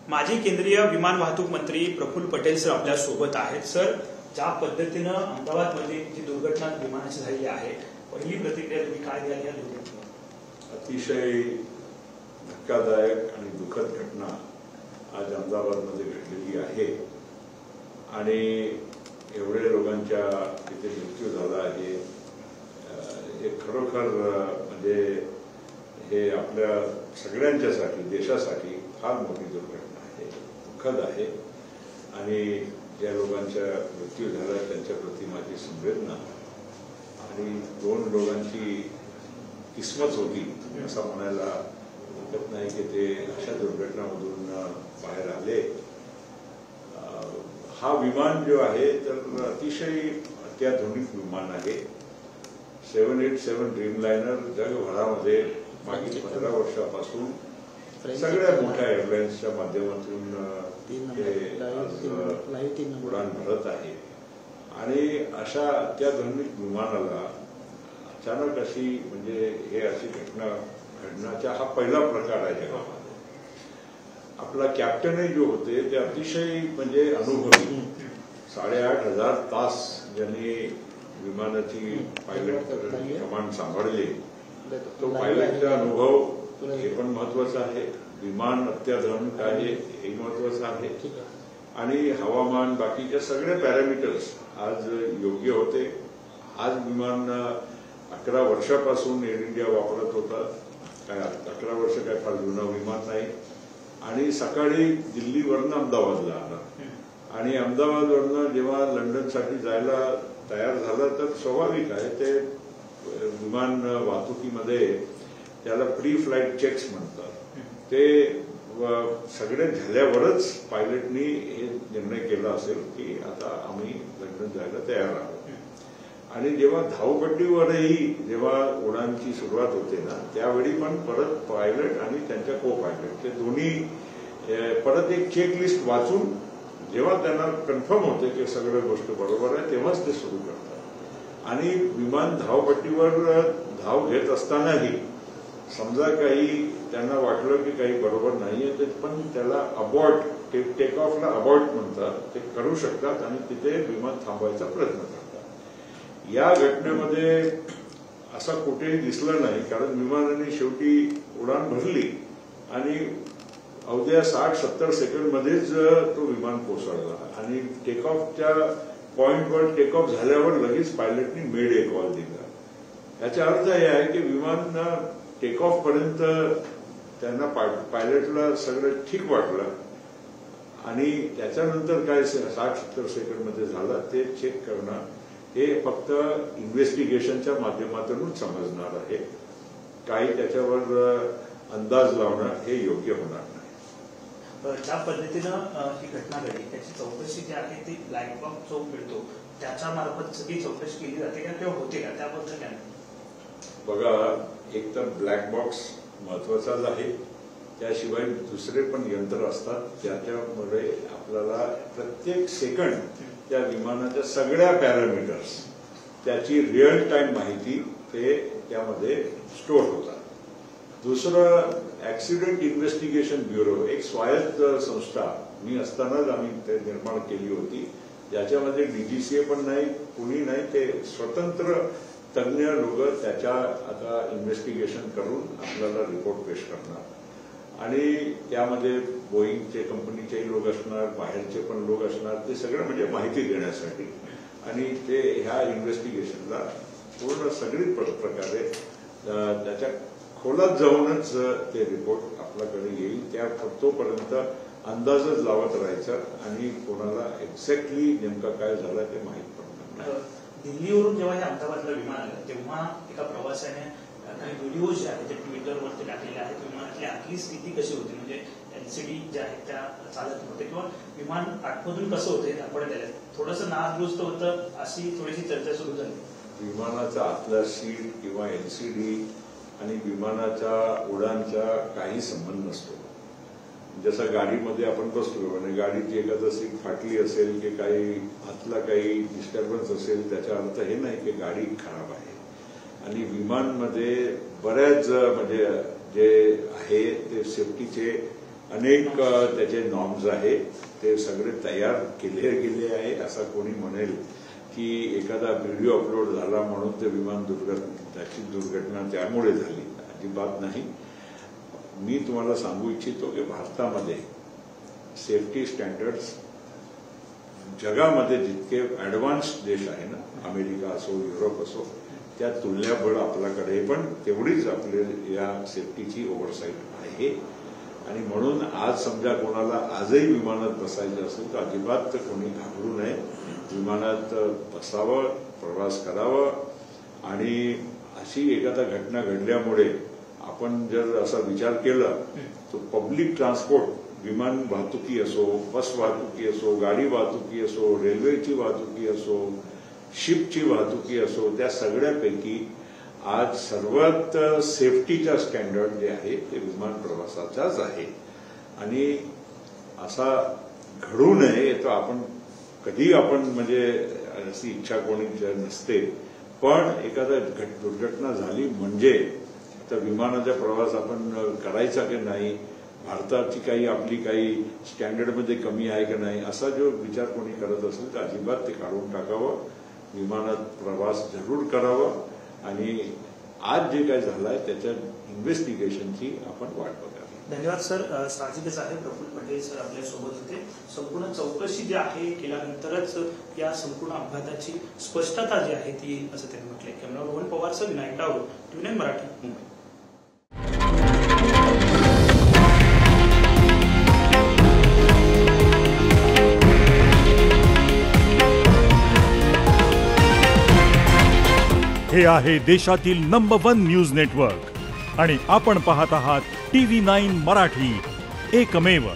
माजी केंद्रीय विमान वाहतूक मंत्री प्रफुल्ल पटेल सर आपल्या सोबत आहेत। सर, ज्या पद्धतीनं अहमदाबादमध्ये जी दुर्घटना विमानाची झाली आहे, पहिली प्रतिक्रिया तुम्ही काय द्याल या दुर्घटनेवर? अतिशय धक्कादायक आणि दुःखद घटना आज अहमदाबादमध्ये घडलेली आहे आणि एवढे लोकांच्या तिथे मृत्यू झाला आहे। हे खरोखर म्हणजे हे आपल्या सगळ्यांच्यासाठी, देशासाठी फार मोठी दुर्घटना आहे, दुःखद आहे आणि ज्या लोकांच्या मृत्यू झाला त्यांच्या प्रति माझी संवेदना। आणि 2 लोकांची किस्मत होती असं म्हणायला हरकत नाही की ते अशा दुर्घटनामधून बाहेर आले। हा विमान जो आहे तर अतिशय अत्याधुनिक विमान आहे। 787 ड्रीमलाइनर जगभरामध्ये मागील 15 वर्षापासून सगळ्या मोठ्या एअरलाइन्सच्या माध्यमातून उडान भरत आहे आणि अशा अत्याधुनिक विमानाला अचानक अशी म्हणजे हे अशी घटना घडण्याचा हा पहिला प्रकार आहे जगामध्ये। आपला कॅप्टनही जो होते ते अतिशय म्हणजे अनुभवी, 8,500 तास ज्यांनी विमानाची पायलट कमांड सांभाळली, तो पायलटचा अनुभव हे पण महत्वाचा आहे। विमान अत्याधुनिक आहे हे महत्वाचं आहे आणि हवामान बाकीच्या सगळे पॅरामीटर्स आज योग्य होते। आज विमान 11 वर्षापासून एअर इंडिया वापरत होता, काय 11 वर्ष काय फार जुनं विमान नाही आणि सकाळी दिल्लीवरनं अहमदाबादला आला आणि अहमदाबादवरनं जेव्हा लंडनसाठी जायला तयार झाला तर स्वाभाविक आहे ते विमान वाहतुकीमध्ये त्याला प्री फ्लाइट चेक्स म्हणतात, ते सगळे झाल्यावरच पायलटनी हे निर्णय केला असेल की आता आम्ही लंडन जायला तयार आहोत। आणि जेव्हा धावपट्टीवरही जेव्हा उडानची सुरुवात होते ना त्यावेळी पण परत पायलट आणि त्यांच्या को पायलट ते दोन्ही परत एक चेकलिस्ट वाचून जेव्हा त्यांना कन्फर्म होते की सगळं गोष्ट बरोबर आहे तेव्हाच ते सुरू करतात। आणि विमान धावपट्टीवर धाव घेत असतानाही समजा काही त्यांना वाटलं की काही बरोबर नाहीये तर पण त्याला अबॉर्ट टेक ऑफला अबॉर्ट म्हणतात, ते करू शकतात आणि तिथे विमान थांबवायचा प्रयत्न करतात। या घटनेमध्ये असं कुठेही दिसलं नाही कारण विमानाने शेवटी उडान भरली आणि अवघ्या 60-70 सेकंडमध्येच तो विमान कोसळला आणि टेक ऑफच्या पॉइंटवर टेक ऑफ झाल्यावर लगेच पायलटनी मेड ए कॉल दिला। याचा अर्थ हे आहे की विमान टेक ऑफ पर्यंत त्यांना पायलटला सगळं ठीक वाटलं आणि त्याच्यानंतर काय 60-70 सेकंडमध्ये झालं ते चेक करणं हे फक्त इन्व्हेस्टिगेशनच्या माध्यमातूनच समजणार आहे। काही त्याच्यावर अंदाज लावणं हे योग्य होणार नाही। ज्या पद्धतीनं ही घटना घडली त्याची चौकशी जी आहे ती ब्लॅक बॉक्स जो मिळतो त्याच्या मार्फत सगळी चौकशी केली जाते का किंवा होते का, त्याबद्दल काय? बघा, एक तर ब्लॅक बॉक्स महत्वाचाच आहे, त्याशिवाय दुसरे पण यंत्र असतात ज्याच्यामुळे आपल्याला प्रत्येक सेकंड त्या विमानाच्या सगळ्या पॅरामीटर्स त्याची रिअल टाइम माहिती ते त्यामध्ये स्टोअर होतात। दुसरं ऍक्सिडेंट इन्व्हेस्टिगेशन ब्युरो, एक स्वायत्त संस्था मी असतानाच आम्ही ते निर्माण केली होती, ज्याच्यामध्ये डीजीसीए पण नाही, कुणी नाही, ते स्वतंत्र तज्ञ लोक त्याच्या आता इन्व्हेस्टिगेशन करून आपल्याला रिपोर्ट पेश करणार आणि त्यामध्ये बोईंगचे कंपनीचेही लोक असणार, बाहेरचे पण लोक असणार, ते सगळं म्हणजे माहिती देण्यासाठी आणि ते ह्या इन्व्हेस्टिगेशनला पूर्ण सगळी प्रकारे त्याच्या खोलात जाऊनच ते रिपोर्ट आपल्याकडे येईल। त्या तोपर्यंत अंदाजच लावत राहायचा आणि कोणाला एक्झॅक्टली नेमका काय झाला ते माहीत पडणार नाही। दिल्लीवरून जेव्हा हे अहमदाबादला विमान आलं तेव्हा एका प्रवाशाने काही व्हिडिओ जे आहेत ते ट्विटरवरती टाकलेले आहेत, विमानातली आतली स्थिती कशी होती, म्हणजे एलसीडी ज्या आहेत त्या चालत नव्हते किंवा विमान आतमधून कसं होतं हे दाखवण्यात आलं, थोडंसं नासदुरुस्त होतं अशी थोडीशी चर्चा सुरू झाली। विमानाचा आतला सीट किंवा एलसीडी आणि विमानाच्या उडानचा काही संबंध नसतो। जसं गाडीमध्ये आपण बसलो आणि गाडीची एखादं सीट फाटली असेल की काही आतला काही डिस्टर्बन्स असेल त्याचा अर्थ हे नाही की गाडी खराब आहे। आणि विमानमध्ये बऱ्याच म्हणजे जे आहे ते सेफ्टीचे अनेक त्याचे नॉर्म्स आहे, ते सगळे तयार केले गेले आहे. असं कोणी म्हणेल की एखादा व्हिडिओ अपलोड झाला म्हणून ते विमान त्याची दुर्घटना त्यामुळे झाली, अजिबात नाही. मी तुम्हाला सांगू इच्छितो की भारतामध्ये सेफ्टी स्टँडर्ड्स जगामध्ये जितके ऍडव्हान्स देश आहे ना, अमेरिका असो, युरोप असो, त्या तुलनेबळ आपल्याकडे पण तेवढीच आपले या सेफ्टीची ओव्हरसाईट आहे. आणि म्हणून आज समजा कोणाला आजही विमानात बसायचं असेल तर अजिबात कोणी घाबरू नये. विमानात बसावं, प्रवास करावा. आणि अशी एखादा घटना घडल्यामुळे आपण जर असा विचार केला तर पब्लिक ट्रान्सपोर्ट, विमान वाहतुकी असो, बस वाहतुकी असो, गाडी वाहतुकी असो, रेल्वेची वाहतुकी असो, शिपची वाहतुकी असो, त्या सगळ्यापैकी आज सर्वात सेफ्टीचा स्टँडर्ड जे आहे ते विमान प्रवासाचाच आहे. आणि असा घडू नये तर आपण कधी म्हणजे अशी इच्छा कोणी नसते. पण एखादा दुर्घटना झाली म्हणजे तर विमानाचा प्रवास आपण करायचा की नाही, भारताची काही आपली काही स्टँडर्डमध्ये कमी आहे का नाही, असा जो विचार कोणी करत असेल तर अजिबात ते काढून टाकावं. विमानात प्रवास जरूर करावा. आणि आज जे काय झालंय त्याच्या इन्व्हेस्टिगेशनची आपण वाट बघावी. धन्यवाद सर. साहजिकच आहे, प्रफुल्ल पटेल सर आपल्यासोबत होते. संपूर्ण चौकशी जी आहे केल्यानंतरच या संपूर्ण अपघाताची स्पष्टता जी आहे ती येईल असं त्यांनी म्हटलंय. Camera Rohan Pawar sir, Vinayak Tagore, TV9 Marathi, Mumbai. हे आहे देशातील नंबर 1 न्यूज नेटवर्क आणि आपण पाहत आहात TV9 मराठी, एकमेव.